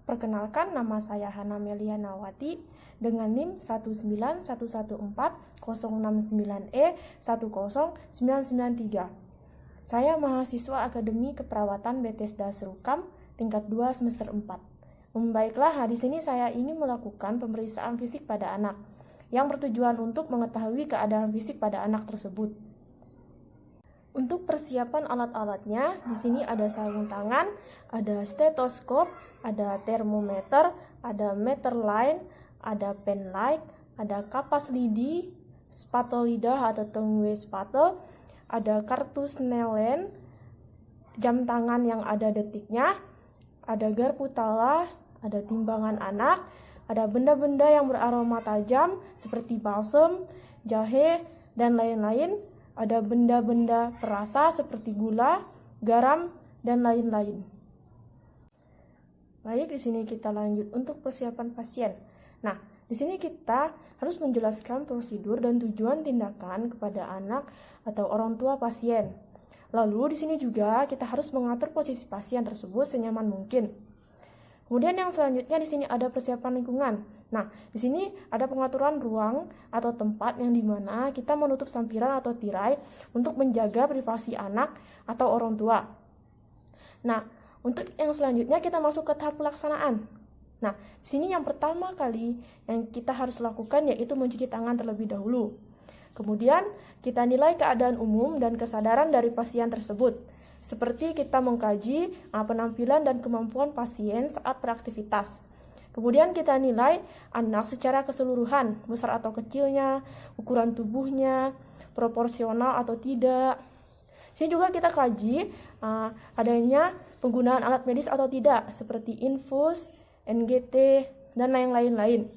Perkenalkan, nama saya Hana Melia Nawati dengan NIM 19111-069E10993. Saya mahasiswa Akademi Keperawatan Bethesda Serukam tingkat 2 semester 4. Baiklah, di sini saya ingin melakukan pemeriksaan fisik pada anak yang bertujuan untuk mengetahui keadaan fisik pada anak tersebut. Untuk persiapan alat-alatnya, di sini ada sarung tangan, ada stetoskop, ada termometer, ada meter line, ada pen light, ada kapas lidi, spatel lidah atau tongue spatel, ada kartu Snellen, jam tangan yang ada detiknya, ada garpu tala, ada timbangan anak, ada benda-benda yang beraroma tajam seperti balsem, jahe, dan lain-lain. Ada benda-benda perasa seperti gula, garam, dan lain-lain. Baik, di sini kita lanjut untuk persiapan pasien. Nah, di sini kita harus menjelaskan prosedur dan tujuan tindakan kepada anak atau orang tua pasien. Lalu di sini juga kita harus mengatur posisi pasien tersebut senyaman mungkin. Kemudian yang selanjutnya di sini ada persiapan lingkungan. Nah, di sini ada pengaturan ruang atau tempat yang dimana kita menutup sampiran atau tirai untuk menjaga privasi anak atau orang tua. Nah, untuk yang selanjutnya kita masuk ke tahap pelaksanaan. Nah, di sini yang pertama kali yang kita harus lakukan yaitu mencuci tangan terlebih dahulu. Kemudian kita nilai keadaan umum dan kesadaran dari pasien tersebut. Seperti kita mengkaji penampilan dan kemampuan pasien saat beraktivitas. Kemudian kita nilai anak secara keseluruhan, besar atau kecilnya, ukuran tubuhnya, proporsional atau tidak. Sini juga kita kaji adanya penggunaan alat medis atau tidak, seperti infus, NGT, dan yang lain-lain.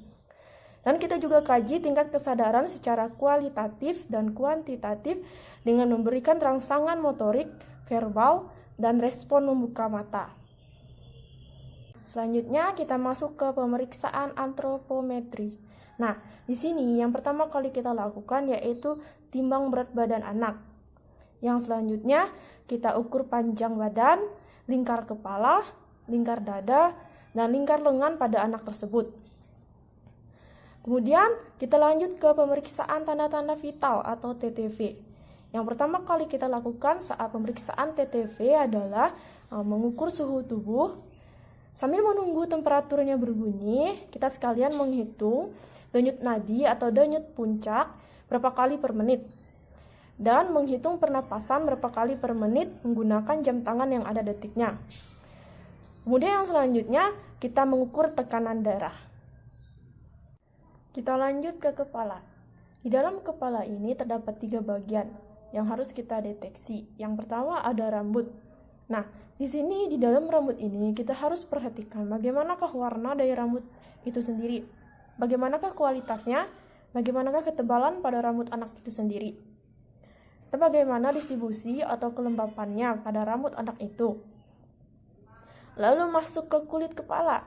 Dan kita juga kaji tingkat kesadaran secara kualitatif dan kuantitatif dengan memberikan rangsangan motorik, verbal, dan respon membuka mata. Selanjutnya kita masuk ke pemeriksaan antropometri. Nah, di sini yang pertama kali kita lakukan yaitu timbang berat badan anak. Yang selanjutnya kita ukur panjang badan, lingkar kepala, lingkar dada, dan lingkar lengan pada anak tersebut. Kemudian kita lanjut ke pemeriksaan tanda-tanda vital atau TTV. Yang pertama kali kita lakukan saat pemeriksaan TTV adalah mengukur suhu tubuh. Sambil menunggu temperaturnya berbunyi, kita sekalian menghitung denyut nadi atau denyut puncak berapa kali per menit. Dan menghitung pernapasan berapa kali per menit menggunakan jam tangan yang ada detiknya. Kemudian yang selanjutnya, kita mengukur tekanan darah. Kita lanjut ke kepala. Di dalam kepala ini terdapat 3 bagian yang harus kita deteksi. Yang pertama ada rambut. Nah, di sini di dalam rambut ini kita harus perhatikan bagaimanakah warna dari rambut itu sendiri. Bagaimanakah kualitasnya, bagaimanakah ketebalan pada rambut anak itu sendiri. Dan bagaimana distribusi atau kelembapannya pada rambut anak itu. Lalu masuk ke kulit kepala.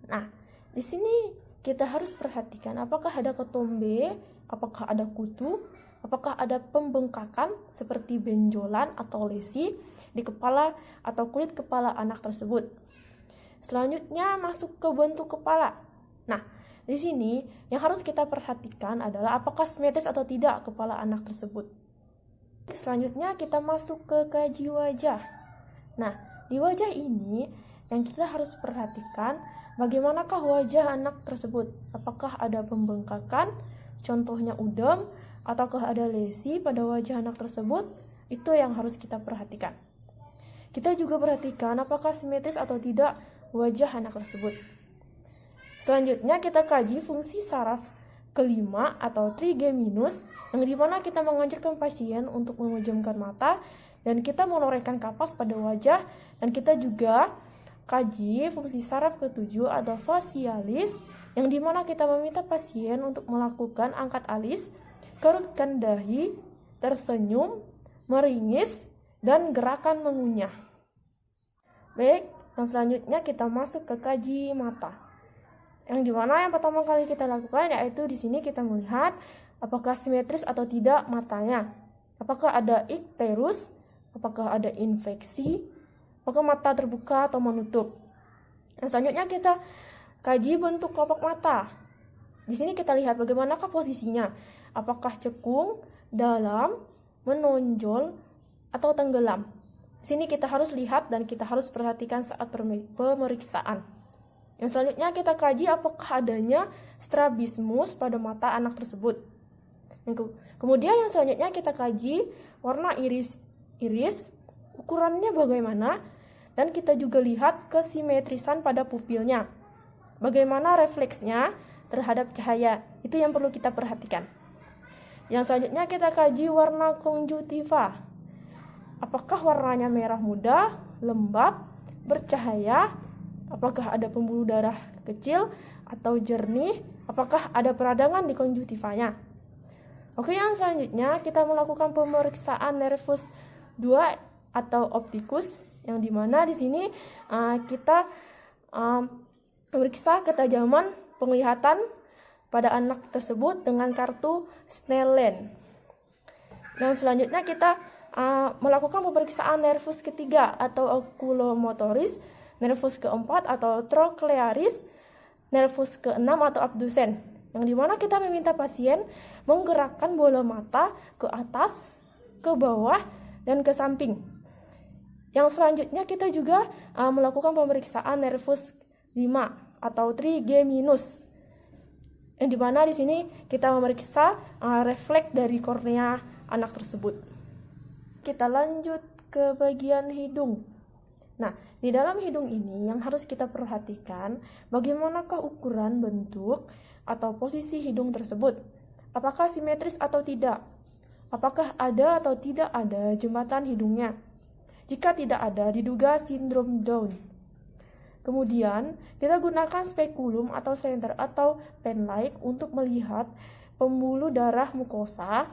Nah, di sini kita harus perhatikan apakah ada ketombe, apakah ada kutu, apakah ada pembengkakan seperti benjolan atau lesi di kepala atau kulit kepala anak tersebut. Selanjutnya masuk ke bentuk kepala. Nah, di sini yang harus kita perhatikan adalah apakah simetris atau tidak kepala anak tersebut. Selanjutnya kita masuk ke kaji wajah. Nah, di wajah ini yang kita harus perhatikan bagaimanakah wajah anak tersebut. Apakah ada pembengkakan, contohnya udem, ataukah ada lesi pada wajah anak tersebut. Itu yang harus kita perhatikan. Kita juga perhatikan apakah simetris atau tidak wajah anak tersebut. Selanjutnya kita kaji fungsi saraf kelima atau trigeminus, yang dimana kita menganjurkan pasien untuk memejamkan mata dan kita menorehkan kapas pada wajah, dan kita juga kaji fungsi saraf ketujuh atau facialis, yang dimana kita meminta pasien untuk melakukan angkat alis, kerutkan dahi, tersenyum, meringis, dan gerakan mengunyah. Baik, yang selanjutnya kita masuk ke kaji mata. Yang dimana yang pertama kali kita lakukan yaitu di sini kita melihat apakah simetris atau tidak matanya. Apakah ada ikterus, apakah ada infeksi, apakah mata terbuka atau menutup. Yang selanjutnya kita kaji bentuk kelopak mata. Di sini kita lihat bagaimanakah posisinya. Apakah cekung, dalam, menonjol, atau tenggelam. Di sini kita harus lihat dan kita harus perhatikan saat pemeriksaan. Yang selanjutnya kita kaji apakah adanya strabismus pada mata anak tersebut. Kemudian yang selanjutnya kita kaji warna iris, ukurannya bagaimana, dan kita juga lihat kesimetrisan pada pupilnya. Bagaimana refleksnya terhadap cahaya, itu yang perlu kita perhatikan. Yang selanjutnya kita kaji warna konjuktiva. Apakah warnanya merah muda, lembab, bercahaya, apakah ada pembuluh darah kecil atau jernih, apakah ada peradangan di konjuktivanya. Oke, yang selanjutnya kita melakukan pemeriksaan nervus 2 atau optikus, yang dimana di sini kita memeriksa ketajaman penglihatan pada anak tersebut dengan kartu Snellen. Dan selanjutnya kita melakukan pemeriksaan nervus ketiga atau oculomotoris, nervus keempat atau trochlearis, nervus keenam atau abdusen, yang dimana kita meminta pasien menggerakkan bola mata ke atas, ke bawah, dan ke samping. Yang selanjutnya kita juga melakukan pemeriksaan nervus 5 atau trigeminus, yang dimana di sini kita memeriksa refleks dari kornea anak tersebut. Kita lanjut ke bagian hidung. Nah, di dalam hidung ini yang harus kita perhatikan bagaimanakah ukuran, bentuk, atau posisi hidung tersebut. Apakah simetris atau tidak? Apakah ada atau tidak ada jembatan hidungnya? Jika tidak ada, diduga sindrom Down. Kemudian, kita gunakan spekulum atau senter atau penlight untuk melihat pembuluh darah mukosa,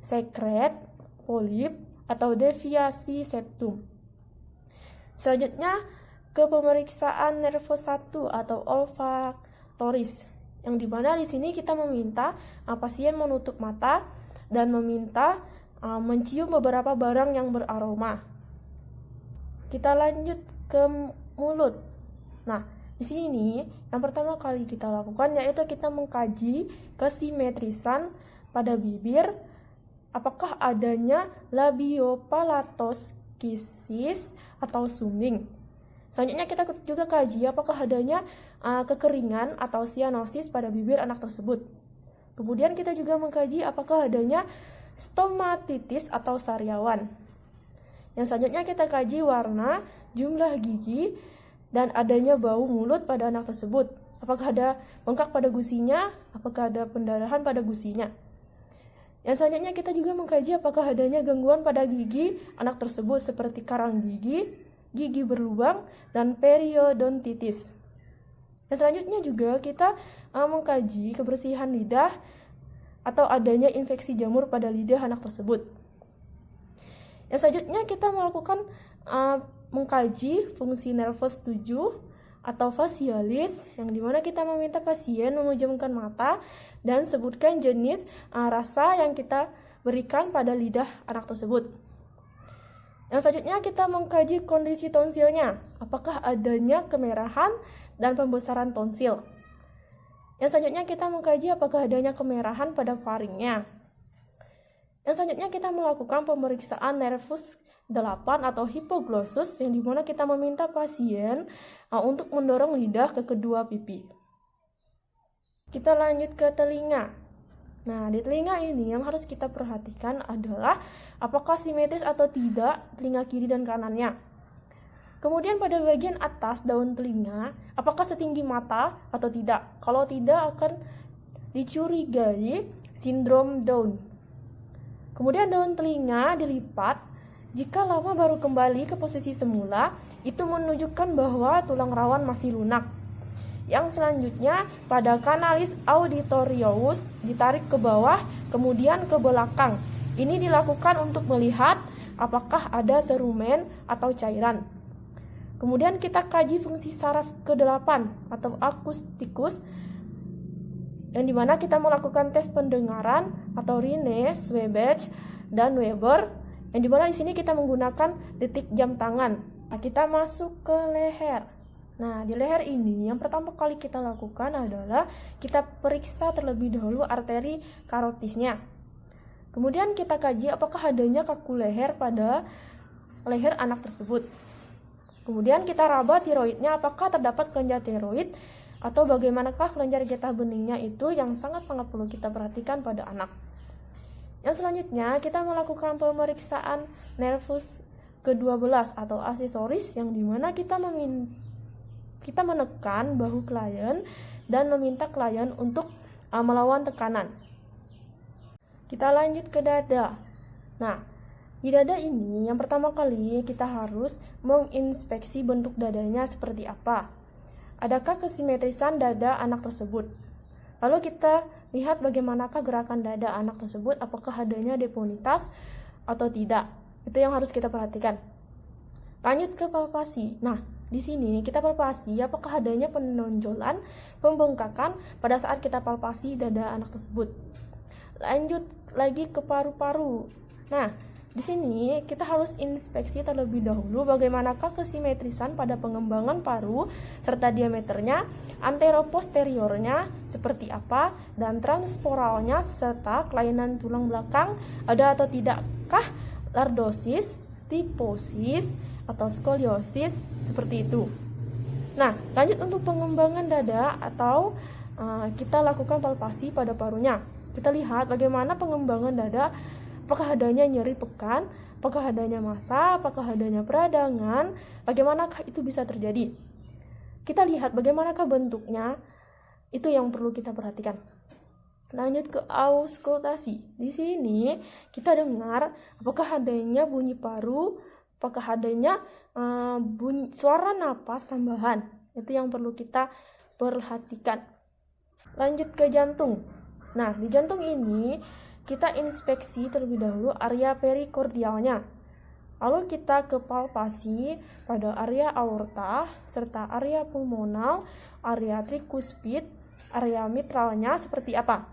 sekret, polip, atau deviasi septum. Selanjutnya, ke pemeriksaan nervus 1 atau olfaktoris, yang dimana di sini kita meminta pasien menutup mata dan meminta mencium beberapa barang yang beraroma. Kita lanjut ke mulut. Nah, di sini yang pertama kali kita lakukan yaitu kita mengkaji kesimetrisan pada bibir, apakah adanya labiopalatoskisis atau sumbing. Selanjutnya kita juga kaji apakah adanya kekeringan atau sianosis pada bibir anak tersebut. Kemudian kita juga mengkaji apakah adanya stomatitis atau sariawan. Yang selanjutnya kita kaji warna, jumlah gigi, dan adanya bau mulut pada anak tersebut. Apakah ada bengkak pada gusinya, apakah ada pendarahan pada gusinya. Yang selanjutnya kita juga mengkaji apakah adanya gangguan pada gigi anak tersebut seperti karang gigi, gigi berlubang, dan periodontitis. Yang selanjutnya juga kita mengkaji kebersihan lidah atau adanya infeksi jamur pada lidah anak tersebut. Yang selanjutnya kita melakukan mengkaji fungsi nervus 7 atau facialis, yang dimana kita meminta pasien memejamkan mata dan sebutkan jenis rasa yang kita berikan pada lidah anak tersebut. Yang selanjutnya kita mengkaji kondisi tonsilnya, apakah adanya kemerahan dan pembesaran tonsil. Yang selanjutnya kita mengkaji apakah adanya kemerahan pada faringnya. Yang selanjutnya kita melakukan pemeriksaan nervus 8 atau hipoglossus, yang dimana kita meminta pasien untuk mendorong lidah ke kedua pipi. Kita lanjut ke telinga. Nah, di telinga ini yang harus kita perhatikan adalah apakah simetris atau tidak telinga kiri dan kanannya. Kemudian pada bagian atas daun telinga, apakah setinggi mata atau tidak. Kalau tidak akan dicurigai sindrom Down. Kemudian daun telinga dilipat, jika lama baru kembali ke posisi semula, itu menunjukkan bahwa tulang rawan masih lunak. Yang selanjutnya pada kanalis auditorius ditarik ke bawah, kemudian ke belakang. Ini dilakukan untuk melihat apakah ada serumen atau cairan. Kemudian kita kaji fungsi saraf ke-8 atau akustikus, yang dimana kita melakukan tes pendengaran atau Rine, Swabbage, dan Weber, yang dimana di sini kita menggunakan detik jam tangan. Nah, kita masuk ke leher. Nah, di leher ini yang pertama kali kita lakukan adalah kita periksa terlebih dahulu arteri karotisnya. Kemudian kita kaji apakah adanya kaku leher pada leher anak tersebut. Kemudian kita raba tiroidnya apakah terdapat kelenjar tiroid atau bagaimanakah kelenjar getah beningnya itu yang sangat-sangat perlu kita perhatikan pada anak. Yang selanjutnya kita melakukan pemeriksaan nervus ke-12 atau aksesoris yang dimana kita menekan bahu klien dan meminta klien untuk melawan tekanan. Kita lanjut ke dada. Nah, di dada ini yang pertama kali kita harus menginspeksi bentuk dadanya seperti apa. Adakah kesimetrisan dada anak tersebut? Lalu kita lihat bagaimanakah gerakan dada anak tersebut, apakah adanya deponitas atau tidak. Itu yang harus kita perhatikan. Lanjut ke palpasi. Nah, di sini kita palpasi apakah adanya penonjolan, pembengkakan pada saat kita palpasi dada anak tersebut. Lanjut lagi ke paru-paru. Nah, di sini kita harus inspeksi terlebih dahulu bagaimanakah kesimetrisan pada pengembangan paru serta diameternya, anteroposteriornya seperti apa, dan transporalnya serta kelainan tulang belakang ada atau tidakkah, lordosis, tiposis, atau skoliosis seperti itu. Nah, lanjut untuk pengembangan dada atau kita lakukan palpasi pada parunya. Kita lihat bagaimana pengembangan dada. Apakah adanya nyeri pekan, apakah adanya massa, apakah adanya peradangan, bagaimanakah itu bisa terjadi. Kita lihat bagaimanakah bentuknya, itu yang perlu kita perhatikan. Lanjut ke auskultasi. Di sini kita dengar apakah adanya bunyi paru, apakah adanya suara napas tambahan. Itu yang perlu kita perhatikan. Lanjut ke jantung. Nah, di jantung ini kita inspeksi terlebih dahulu area perikordialnya. Lalu kita ke palpasi pada area aorta serta area pulmonal, area trikuspid, area mitralnya seperti apa.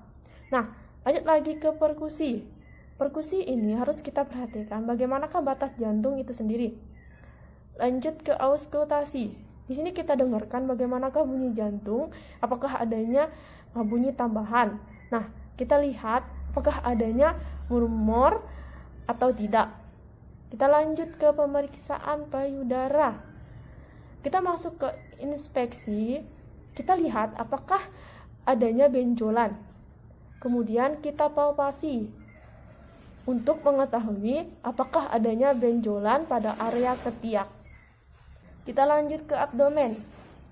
Nah, lanjut lagi ke perkusi. Perkusi ini harus kita perhatikan bagaimanakah batas jantung itu sendiri. Lanjut ke auskultasi. Di sini kita dengarkan bagaimanakah bunyi jantung, apakah adanya bunyi tambahan. Nah, kita lihat apakah adanya murmur atau tidak. Kita lanjut ke pemeriksaan payudara. Kita masuk ke inspeksi. Kita lihat apakah adanya benjolan. Kemudian kita palpasi untuk mengetahui apakah adanya benjolan pada area ketiak. Kita lanjut ke abdomen.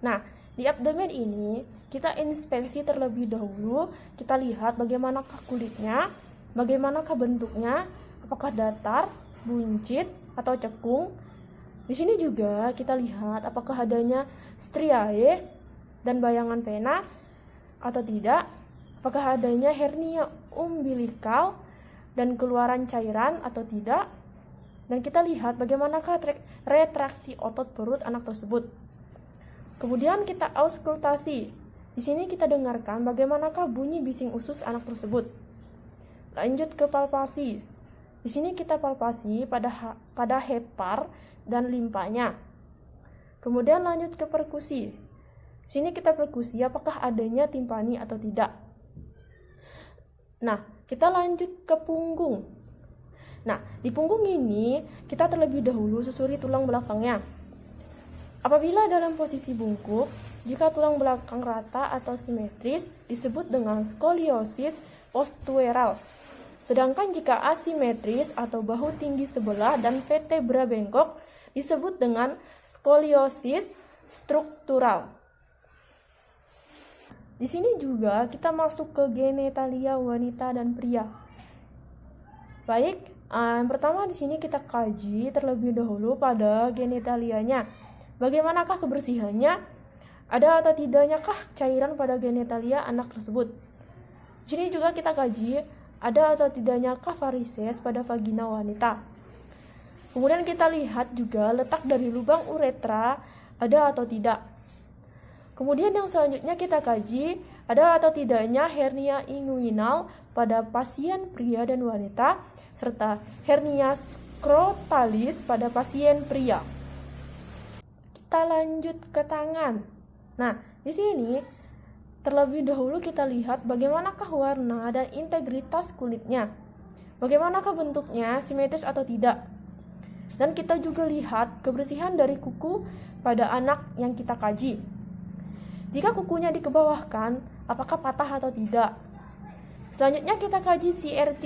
Nah, di abdomen ini kita inspeksi terlebih dahulu. Kita lihat bagaimanakah kulitnya, bagaimanakah bentuknya, apakah datar, buncit, atau cekung. Di sini juga kita lihat apakah adanya striae dan bayangan pena atau tidak, apakah adanya hernia umbilikal dan keluaran cairan atau tidak. Dan kita lihat bagaimanakah retraksi otot perut anak tersebut. Kemudian kita auskultasi. Di sini kita dengarkan bagaimanakah bunyi bising usus anak tersebut. Lanjut ke palpasi. Di sini kita palpasi pada hepar dan limpanya. Kemudian lanjut ke perkusi. Di sini kita perkusi apakah adanya timpani atau tidak. Nah, kita lanjut ke punggung. Nah, di punggung ini kita terlebih dahulu susuri tulang belakangnya. Apabila dalam posisi bungkuk, jika tulang belakang rata atau simetris disebut dengan skoliosis postural. Sedangkan jika asimetris atau bahu tinggi sebelah dan vertebra bengkok disebut dengan skoliosis struktural. Di sini juga kita masuk ke genitalia wanita dan pria. Baik, yang pertama di sini kita kaji terlebih dahulu pada genitalianya. Bagaimanakah kebersihannya? Ada atau tidaknya kah cairan pada genitalia anak tersebut? Di sini juga kita kaji ada atau tidaknya kah varises pada vagina wanita. Kemudian kita lihat juga letak dari lubang uretra ada atau tidak. Kemudian yang selanjutnya kita kaji ada atau tidaknya hernia inguinal pada pasien pria dan wanita serta hernia skrotalis pada pasien pria. Kita Kita lanjut ke tangan. Nah, di sini terlebih dahulu kita lihat bagaimanakah warna dan integritas kulitnya. Bagaimanakah bentuknya, simetris atau tidak. Dan kita juga lihat kebersihan dari kuku pada anak yang kita kaji. Jika kukunya dikebawahkan, apakah patah atau tidak. Selanjutnya kita kaji CRT.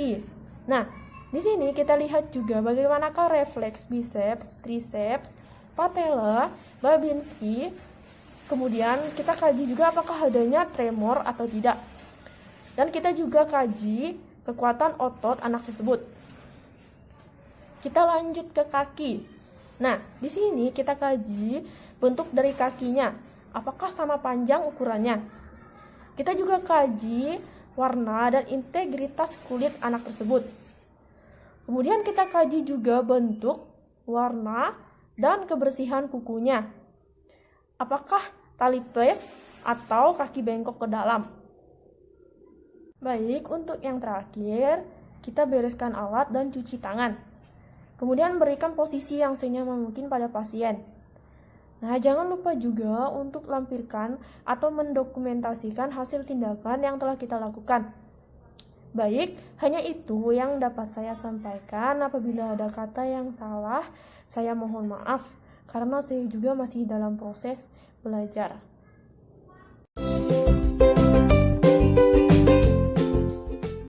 Nah, di sini kita lihat juga bagaimanakah refleks biceps, triceps, patella, Babinski. Kemudian kita kaji juga apakah adanya tremor atau tidak. Dan kita juga kaji kekuatan otot anak tersebut. Kita lanjut ke kaki. Nah, di sini kita kaji bentuk dari kakinya. Apakah sama panjang ukurannya? Kita juga kaji warna dan integritas kulit anak tersebut. Kemudian kita kaji juga bentuk, warna, dan kebersihan kukunya. Apakah tali pes atau kaki bengkok ke dalam? Baik, untuk yang terakhir, kita bereskan alat dan cuci tangan. Kemudian berikan posisi yang senyaman mungkin pada pasien. Nah, jangan lupa juga untuk lampirkan atau mendokumentasikan hasil tindakan yang telah kita lakukan. Baik, hanya itu yang dapat saya sampaikan. Apabila ada kata yang salah, saya mohon maaf, karena saya juga masih dalam proses belajar.